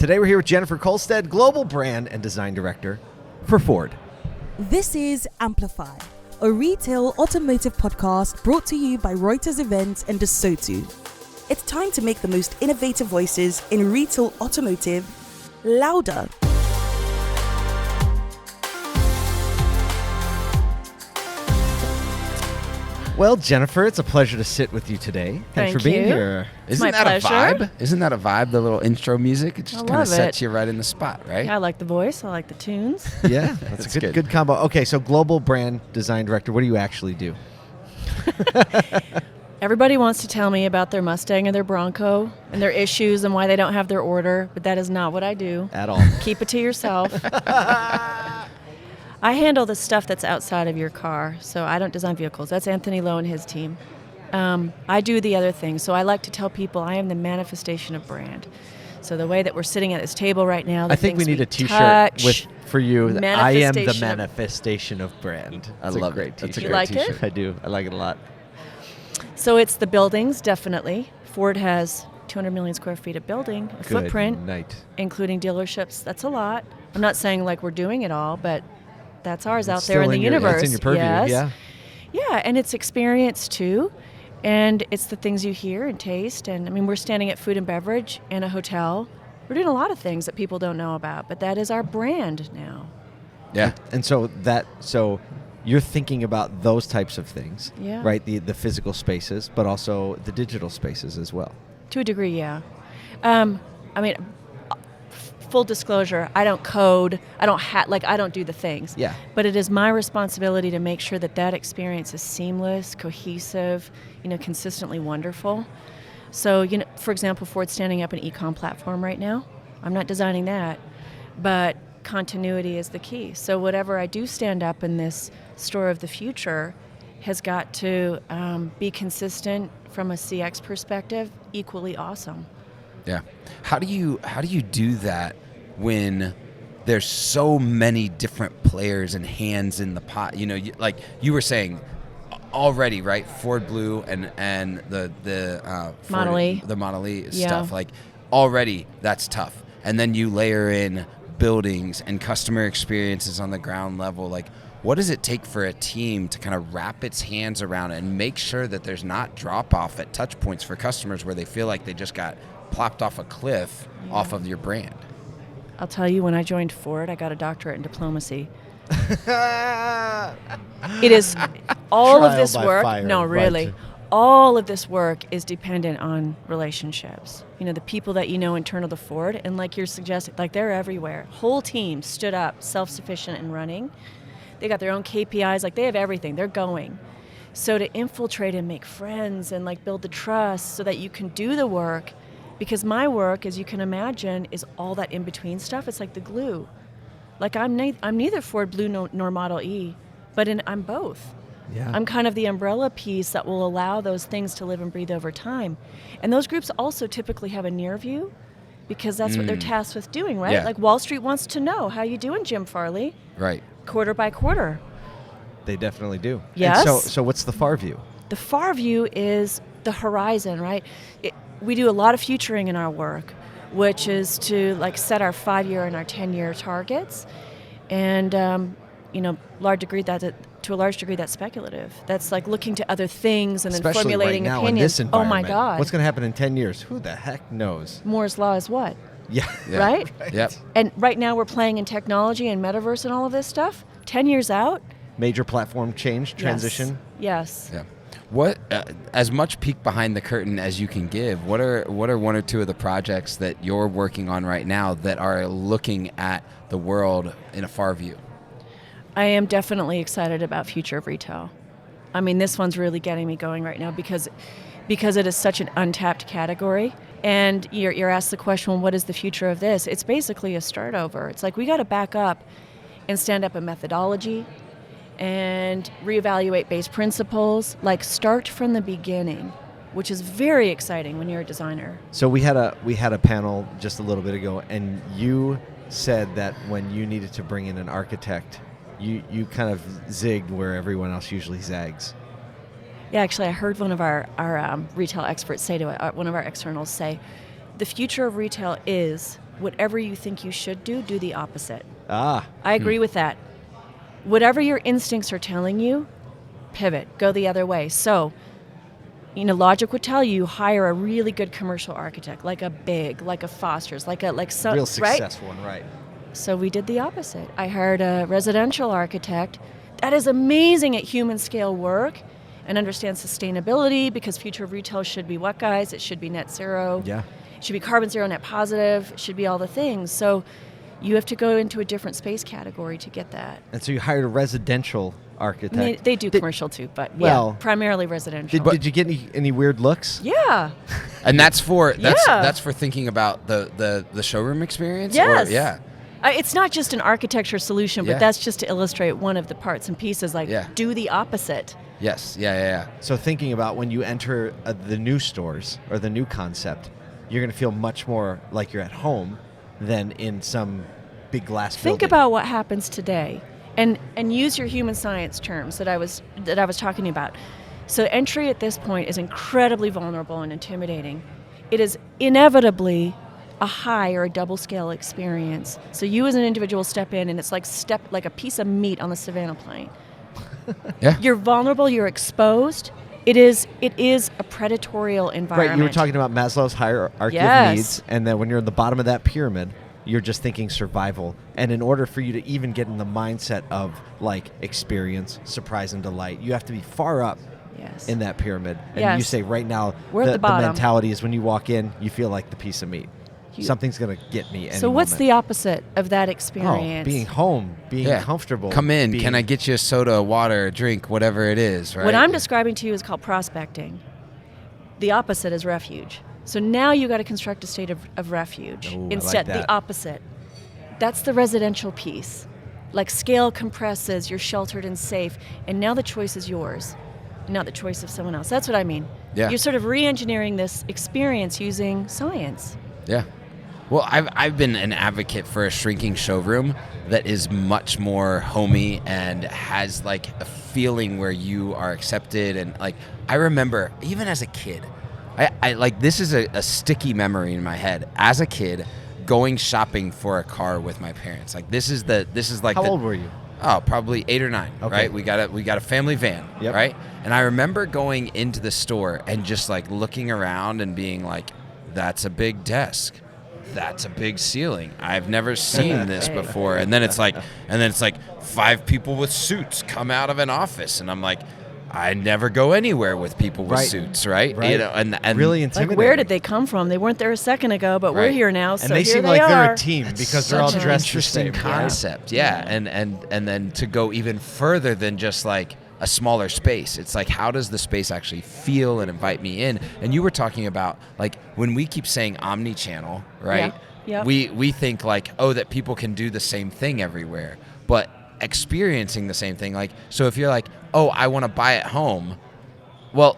Today we're here with Jennifer Kolstad, Global Brand and Design Director for Ford. This is Amplify, a retail automotive podcast brought to you by Reuters Events and ASOTU. It's time to make the most innovative voices in retail automotive louder. Well, Jennifer, it's a pleasure to sit with you today. Thanks for being here. Isn't that a vibe? Isn't that a vibe, the little intro music? It just kind of sets you right in the spot, right? Yeah, I like the voice. I like the tunes. Yeah, that's a good combo. Okay, so Global Brand Design Director, what do you actually do? Everybody wants to tell me about their Mustang and their Bronco and their issues and why they don't have their order, but that is not what I do. At all. Keep it to yourself. I handle the stuff that's outside of your car, so I don't design vehicles. That's Anthony Lowe and his team. I do the other things. So I like to tell people I am the manifestation of brand. So the way that we're sitting at this table right now, I think we need a T-shirt for you. I am the manifestation of brand. I love it. That's a You great like T-shirt. it? I do. I like it a lot. So it's the buildings, definitely. Ford has 200 million square feet of building, a footprint, including dealerships. That's a lot. I'm not saying like we're doing it all, but that's ours out there in the universe. That's in your purview, yes. Yeah, and it's experience too. And it's the things you hear and taste. And I mean, we're standing at food and beverage and a hotel. We're doing a lot of things that people don't know about, but that is our brand now. Yeah. And so you're thinking about those types of things, right? The physical spaces, but also the digital spaces as well. To a degree, yeah. I mean, full disclosure, I don't code. I don't do the things. Yeah. But it is my responsibility to make sure that experience is seamless, cohesive, consistently wonderful. So, for example, Ford's standing up an e-com platform right now. I'm not designing that, but continuity is the key. So whatever I do stand up in this store of the future has got to be consistent from a CX perspective, equally awesome. Yeah. How do you do that when there's so many different players and hands in the pot? Like you were saying already, right? Ford Blue and the Model E. The Model E stuff. Like already that's tough. And then you layer in buildings and customer experiences on the ground level. Like, what does it take for a team to kind of wrap its hands around it and make sure that there's not drop off at touch points for customers where they feel like they just got plopped off a cliff off of your brand? I'll tell you, when I joined Ford, I got a doctorate in diplomacy. It is all of this work. No, really. All of this work is dependent on relationships. The people that internal to Ford, and like you're suggesting, like they're everywhere. Whole team stood up, self-sufficient and running. They got their own KPIs, like they have everything. They're going. So to infiltrate and make friends and like build the trust so that you can do the work, because my work, as you can imagine, is all that in-between stuff. It's like the glue. Like I'm neither Ford Blue nor Model E, but I'm both. Yeah. I'm kind of the umbrella piece that will allow those things to live and breathe over time. And those groups also typically have a near view because that's what they're tasked with doing, right? Yeah. Like Wall Street wants to know, how you doing, Jim Farley? Right. Quarter by quarter. They definitely do. Yes. And so what's the far view? The far view is the horizon, right? We do a lot of futuring in our work, which is to like set our 5-year and our 10-year targets. And, to a large degree, that's speculative. That's like looking to other things and then Especially formulating right now opinions. in this environment. Oh my God. What's going to happen in 10 years? Who the heck knows? Moore's Law is what? Yeah. Right? Yep. And right now we're playing in technology and metaverse and all of this stuff. 10 years out. Major platform change, transition. Yes. Yeah. What, as much peek behind the curtain as you can give, what are one or two of the projects that you're working on right now that are looking at the world in a far view? I am definitely excited about future of retail. I mean, this one's really getting me going right now because it is such an untapped category. And you're asked the question, well, what is the future of this? It's basically a start over. It's like we got to back up and stand up a methodology and reevaluate base principles, like start from the beginning, which is very exciting when you're a designer. So we had a panel just a little bit ago, and you said that when you needed to bring in an architect, you kind of zigged where everyone else usually zags. Yeah, actually, I heard one of our retail experts say to one of our externals say, the future of retail is whatever you think you should do the opposite. I agree with that. Whatever your instincts are telling you, pivot, go the other way. So, logic would tell you hire a really good commercial architect, like a Big, like a Foster's, like some real successful one, right? So we did the opposite. I hired a residential architect that is amazing at human scale work and understands sustainability, because future of retail should be what, guys? It should be net zero. Yeah. It should be carbon zero, net positive. It should be all the things. So you have to go into a different space category to get that. And so you hired a residential architect. I mean, they do commercial too, but primarily residential. Did you get any weird looks? Yeah. And that's for thinking about the showroom experience? Yes. Or, yeah. It's not just an architecture solution, but that's just to illustrate one of the parts and pieces, do the opposite. Yes, yeah. So thinking about when you enter the new stores or the new concept, you're going to feel much more like you're at home than in some big glass building. Think about what happens today, and use your human science terms that I was talking about. So entry at this point is incredibly vulnerable and intimidating. It is inevitably a high or a double scale experience. So you as an individual step in, and it's like a piece of meat on the Savannah plane. Yeah. You're vulnerable, you're exposed. It is a predatorial environment. Right, you were talking about Maslow's hierarchy of needs, and then when you're at the bottom of that pyramid, you're just thinking survival. And in order for you to even get in the mindset of experience, surprise, and delight, you have to be far up in that pyramid. And you say right now, we're at the bottom. The mentality is when you walk in, you feel like the piece of meat. Something's going to get me. So what's the opposite of that experience? Being home, being comfortable. Come in. Can I get you a soda, a water, a drink, whatever it is, right? What I'm describing to you is called prospecting. The opposite is refuge. So now you got to construct a state of refuge. Ooh, Instead, I like that. the opposite. That's the residential piece. Scale compresses, you're sheltered and safe, and now the choice is yours, not the choice of someone else. That's what I mean. Yeah. You're sort of re-engineering this experience using science. Yeah. Well, I've been an advocate for a shrinking showroom that is much more homey and has a feeling where you are accepted. And I remember even as a kid, I this is a sticky memory in my head. As a kid, going shopping for a car with my parents. How old were you? Oh, probably 8 or 9. Okay. Right? We got a family van. Yep. Right? And I remember going into the store and just looking around and being that's a big desk. That's a big ceiling. I've never seen this before. And then it's 5 people with suits come out of an office, and I'm I never go anywhere with people with suits, right? And really intimidating. Where did they come from? They weren't there a second ago, but we're here now. So and they here seem they like are. they're a team because they're all such an dressed interesting the same. concept. Yeah. And then to go even further than just a smaller space. It's how does the space actually feel and invite me in? And you were talking about when we keep saying omni-channel, right? Yeah. We think that people can do the same thing everywhere, but experiencing the same thing. So if you're I want to buy at home, well,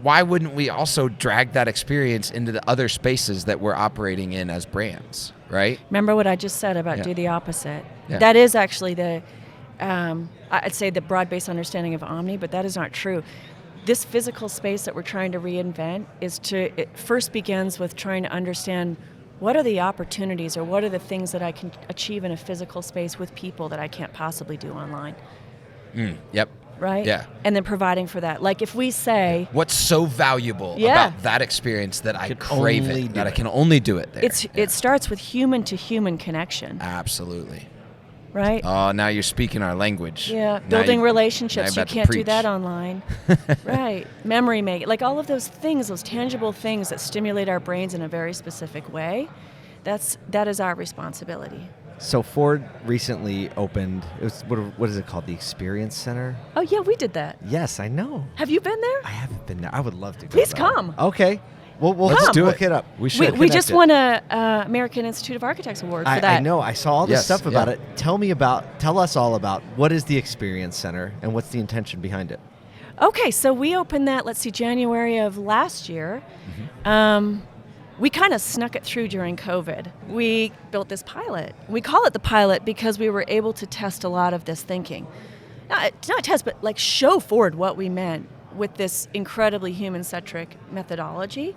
why wouldn't we also drag that experience into the other spaces that we're operating in as brands, right? Remember what I just said about do the opposite. Yeah. That is actually the, I'd say the broad-based understanding of omni, but that is not true. This physical space that we're trying to reinvent it first begins with trying to understand what are the opportunities or what are the things that I can achieve in a physical space with people that I can't possibly do online. Yep. Right? Yeah. And then providing for that. If we say... What's so valuable about that experience that I crave it, that I can only do it there? It starts with human-to-human connection. Absolutely. Right? Oh, now you're speaking our language. Yeah, Now building you- relationships. now You you're about to can't do preach. that online. Right. Memory making. All of those things, those tangible things that stimulate our brains in a very specific way, that is our responsibility. So Ford recently opened, it was, what is it called? The Experience Center? Oh, yeah, we did that. Yes, I know. Have you been there? I haven't been there. I would love to go. Please though. come. Okay. We'll Let's do look it. it up. We should. We just won a American Institute of Architects award for that. I know. I saw all this Yes, stuff about yeah. it. Tell us all about what is the Experience Center and what's the intention behind it? Okay, so we opened that, January of last year. We kind of snuck it through during COVID. We built this pilot. We call it the pilot because we were able to test a lot of this thinking. Not test, but show forward what we meant with this incredibly human-centric methodology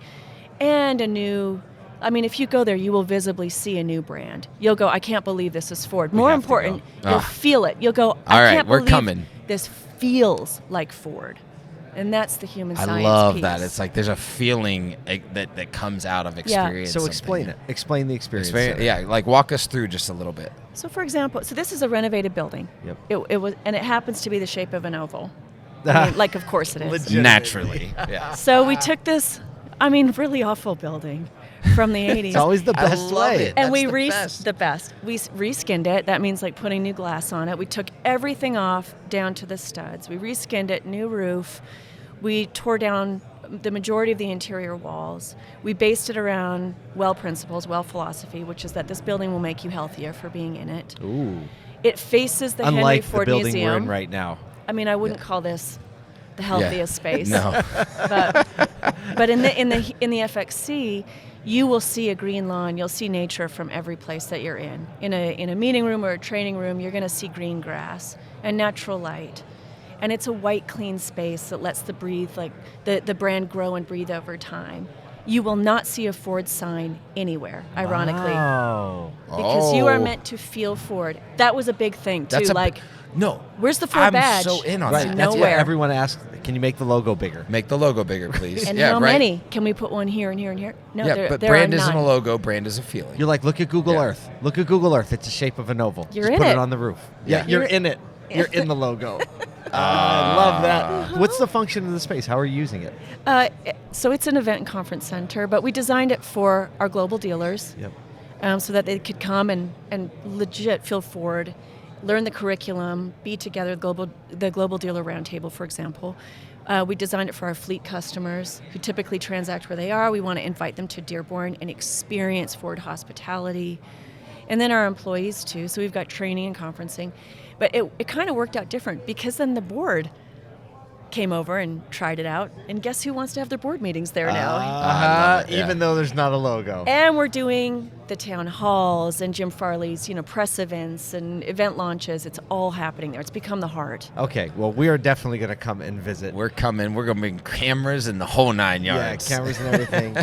and a new I mean, if you go there, you will visibly see a new brand. You'll go, I can't believe this is Ford. More important, you'll feel it. You'll go, I can't believe this feels like Ford. And that's the human science piece. I love that. It's like there's a feeling that comes out of experience. So explain it. Explain the experience. Like walk us through just a little bit. So for example, this is a renovated building. Yep. It was, and it happens to be the shape of an oval. I mean, like, of course it is. Naturally. Yeah. So we took this, really awful building from the 80s. It's always the best way. And we the best. We reskinned it. That means like putting new glass on it. We took everything off down to the studs. We reskinned it, new roof. We tore down the majority of the interior walls. We based it around well principles, well philosophy, which is that this building will make you healthier for being in it. Ooh. It faces the Unlike Henry Ford the building Museum. we're in right now. I mean, I wouldn't call this the healthiest space. No. But in the FXC, you will see a green lawn. You'll see nature from every place that you're in. In a meeting room or a training room, you're going to see green grass and natural light. And it's a white, clean space that lets the brand grow and breathe over time. You will not see a Ford sign anywhere, ironically. Oh. Because you are meant to feel Ford. That was a big thing, too. No. Where's the Ford badge? I'm so in on Right. that. That's Nowhere. what everyone asks. Can you make the logo bigger? Make the logo bigger, please. And how many? Can we put one here and here and here? No, but there brand are isn't none. a logo. Brand is a feeling. You're like, look at Google Earth. Look at Google Earth. It's the shape of an oval. You're Just in put it. it on the roof. Yeah. You're in it. You're in the logo. I love that. What's the function of the space? How are you using it? So it's an event and conference center, but we designed it for our global dealers. Yep. So that they could come and legit feel Ford, learn the curriculum, be together, the global dealer roundtable, for example. We designed it for our fleet customers who typically transact where they are. We want to invite them to Dearborn and experience Ford hospitality. And then our employees, too. So we've got training and conferencing. But it kind of worked out different because then the board came over and tried it out. And guess who wants to have their board meetings there now? Even though there's not a logo. And we're doing the town halls and Jim Farley's, press events and event launches. It's all happening there. It's become the heart. Okay, well, we are definitely going to come and visit. We're coming. We're going to bring cameras and the whole 9 yards. Yeah, cameras and everything.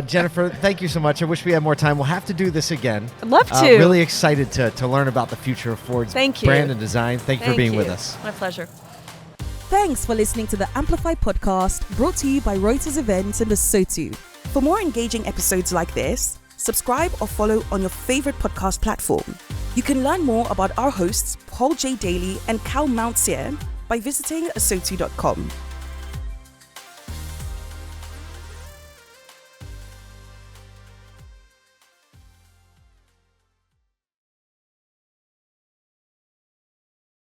Jennifer, thank you so much. I wish we had more time. We'll have to do this again. I'd love to. Really excited to learn about the future of Ford's brand and design. Thank you for being with us. My pleasure. Thanks for listening to the Amplify podcast, brought to you by Reuters Events and ASOTU. For more engaging episodes like this, subscribe or follow on your favorite podcast platform. You can learn more about our hosts, Paul J. Daly and Cal Mountsier, by visiting ASOTU.com.